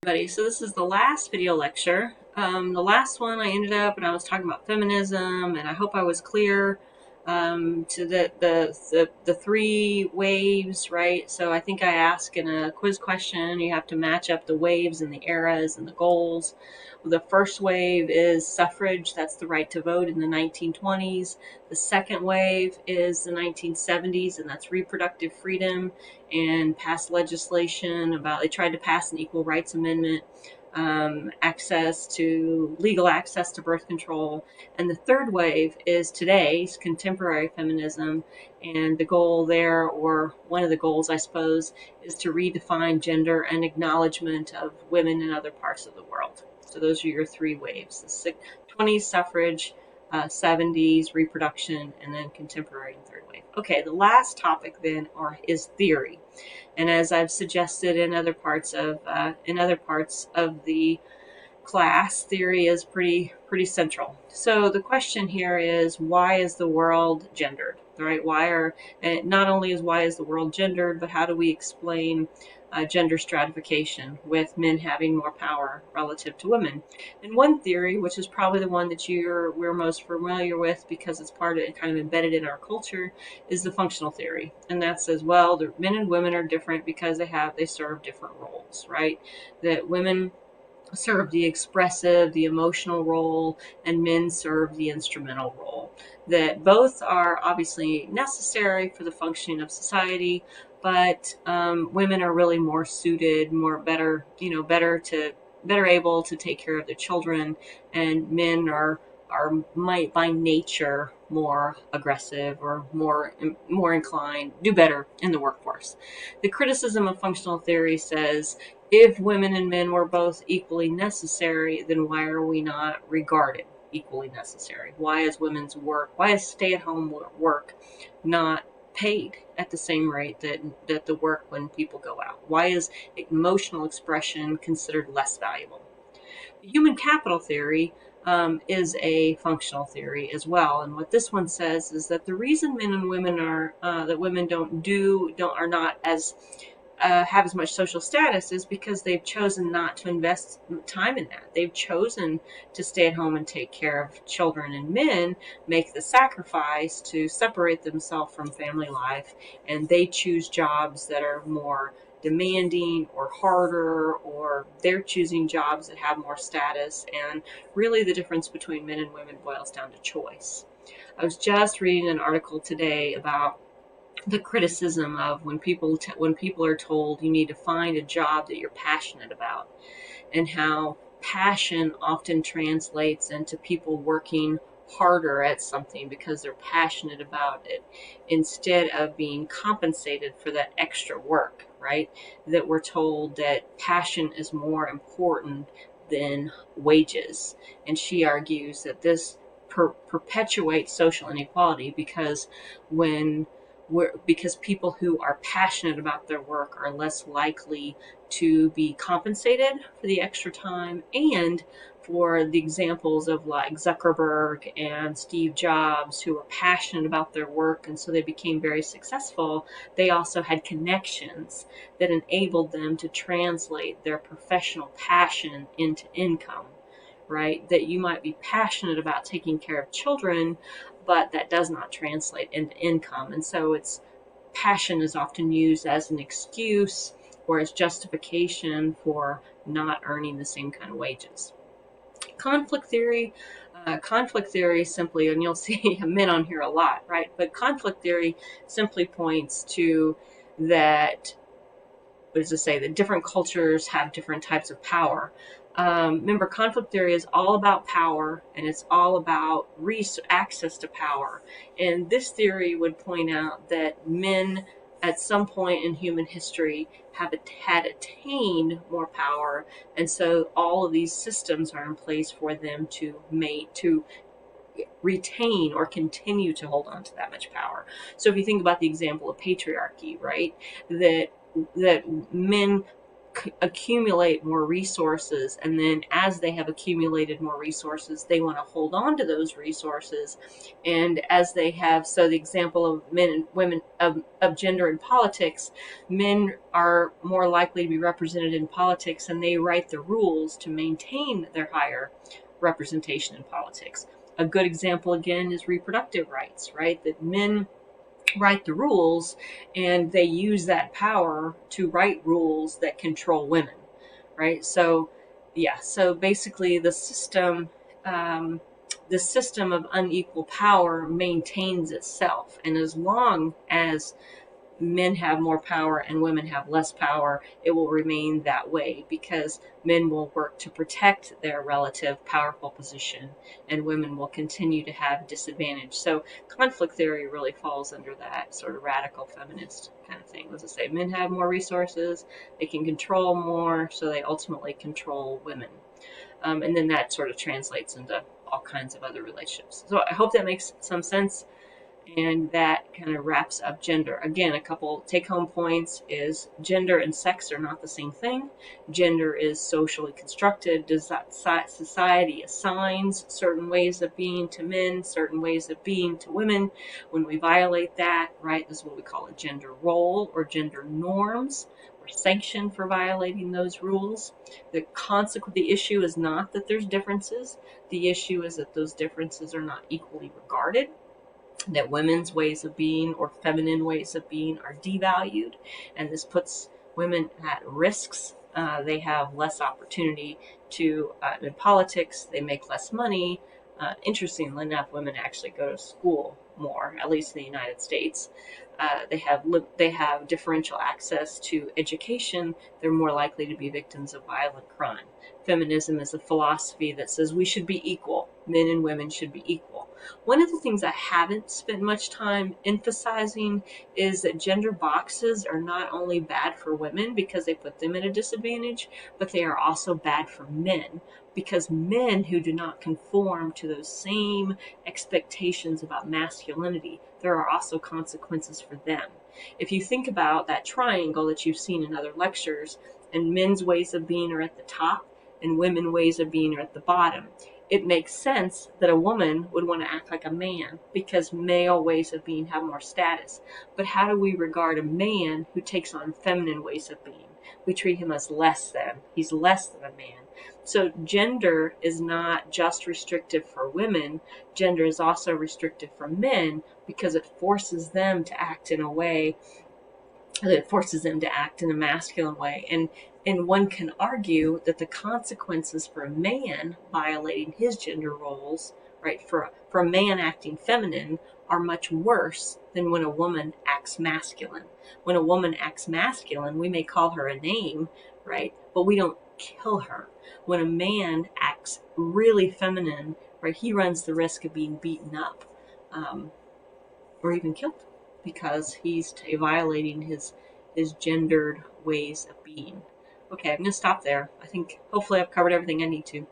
Everybody. So this is the last video lecture. The last one I ended up and I was talking about feminism, and I hope I was clear to the three waves, right? So I think I asked in a quiz question, you have to match up the waves and the eras and the goals. The first wave is suffrage, that's the right to vote in the 1920s. The second wave is the 1970s, and that's reproductive freedom and passed legislation about, they tried to pass an equal rights amendment, legal access to birth control. And the third wave is today's contemporary feminism. And the goal there, or one of the goals, I suppose, is to redefine gender and acknowledgement of women in other parts of the world. So those are your three waves: the 20s suffrage, 70s reproduction, and then contemporary and third wave. Okay, the last topic then is theory. And as I've suggested in other parts of the class, theory is pretty central. So the question here is, why is the world gendered? Right? Not only why is the world gendered, but how do we explain gender stratification with men having more power relative to women? And one theory, which is probably the one that we're most familiar with because it's kind of embedded in our culture, is the functional theory. And that says, well, the men and women are different because they serve different roles, right? That women serve the expressive, the emotional role, and men serve the instrumental role. That both are obviously necessary for the functioning of society, but women are really more suited, better able to take care of their children, and men are by nature more aggressive or more inclined, do better in the workforce. The criticism of functional theory says, if women and men were both equally necessary, then why are we not regarded equally necessary? Why is stay-at-home work not paid at the same rate that the work when people go out? Why is emotional expression considered less valuable? Human capital theory is a functional theory as well, and what this one says is that the reason men and women that women are not as have as much social status is because they've chosen not to invest time in that. They've chosen to stay at home and take care of children, and men make the sacrifice to separate themselves from family life, and they choose jobs that are more demanding or harder, or they're choosing jobs that have more status. And really the difference between men and women boils down to choice. I was just reading an article today about the criticism of when people are told you need to find a job that you're passionate about, and how passion often translates into people working harder at something because they're passionate about it instead of being compensated for that extra work, right? That we're told that passion is more important than wages. And she argues that this perpetuates social inequality because because people who are passionate about their work are less likely to be compensated for the extra time. And for the examples of like Zuckerberg and Steve Jobs, who were passionate about their work and so they became very successful, they also had connections that enabled them to translate their professional passion into income. Right? That you might be passionate about taking care of children, but that does not translate into income. And so passion is often used as an excuse or as justification for not earning the same kind of wages. Conflict theory. Conflict theory simply, and you'll see men on here a lot, right? But conflict theory simply points to that, what does it say? That different cultures have different types of power. Remember, conflict theory is all about power, and it's all about access to power. And this theory would point out that men, at some point in human history, had attained more power, and so all of these systems are in place for them to retain or continue to hold on to that much power. So if you think about the example of patriarchy, right, that men accumulate more resources, and then as they have accumulated more resources, they want to hold on to those resources. And as they have, so the example of men and women of gender in politics, men are more likely to be represented in politics, and they write the rules to maintain their higher representation in politics. A good example again is reproductive rights, right? That men write the rules, and they use that power to write rules that control women, right? So, yeah. So basically, the system of unequal power maintains itself, and as long as men have more power and women have less power, it will remain that way because men will work to protect their relative powerful position and women will continue to have disadvantage. So conflict theory really falls under that sort of radical feminist kind of thing. As I say, men have more resources, they can control more, so they ultimately control women. And then that sort of translates into all kinds of other relationships. So I hope that makes some sense. And that kind of wraps up gender. Again, a couple take-home points is gender and sex are not the same thing. Gender is socially constructed. Society assigns certain ways of being to men, certain ways of being to women. When we violate that, right, this is what we call a gender role or gender norms. We're sanctioned for violating those rules. The issue is not that there's differences. The issue is that those differences are not equally regarded, that women's ways of being or feminine ways of being are devalued, and this puts women at risks. They have less opportunity in politics. They make less money. Interestingly enough, women actually go to school more, at least in the United States. They have differential access to education. They're more likely to be victims of violent crime. Feminism is a philosophy that says we should be equal. Men and women should be equal. One of the things I haven't spent much time emphasizing is that gender boxes are not only bad for women because they put them at a disadvantage, but they are also bad for men because men who do not conform to those same expectations about masculinity, there are also consequences for them. If you think about that triangle that you've seen in other lectures, and men's ways of being are at the top and women's ways of being are at the bottom, it makes sense that a woman would want to act like a man because male ways of being have more status. But how do we regard a man who takes on feminine ways of being? We treat him as less than. He's less than a man. So gender is not just restrictive for women. Gender is also restrictive for men because it forces them to act in a way that forces them to act in a masculine way. And one can argue that the consequences for a man violating his gender roles, right, for a man acting feminine, are much worse than when a woman acts masculine. When a woman acts masculine, we may call her a name, right, but we don't kill her. When a man acts really feminine, right, he runs the risk of being beaten up or even killed because he's violating his gendered ways of being. Okay, I'm going to stop there. I think hopefully I've covered everything I need to.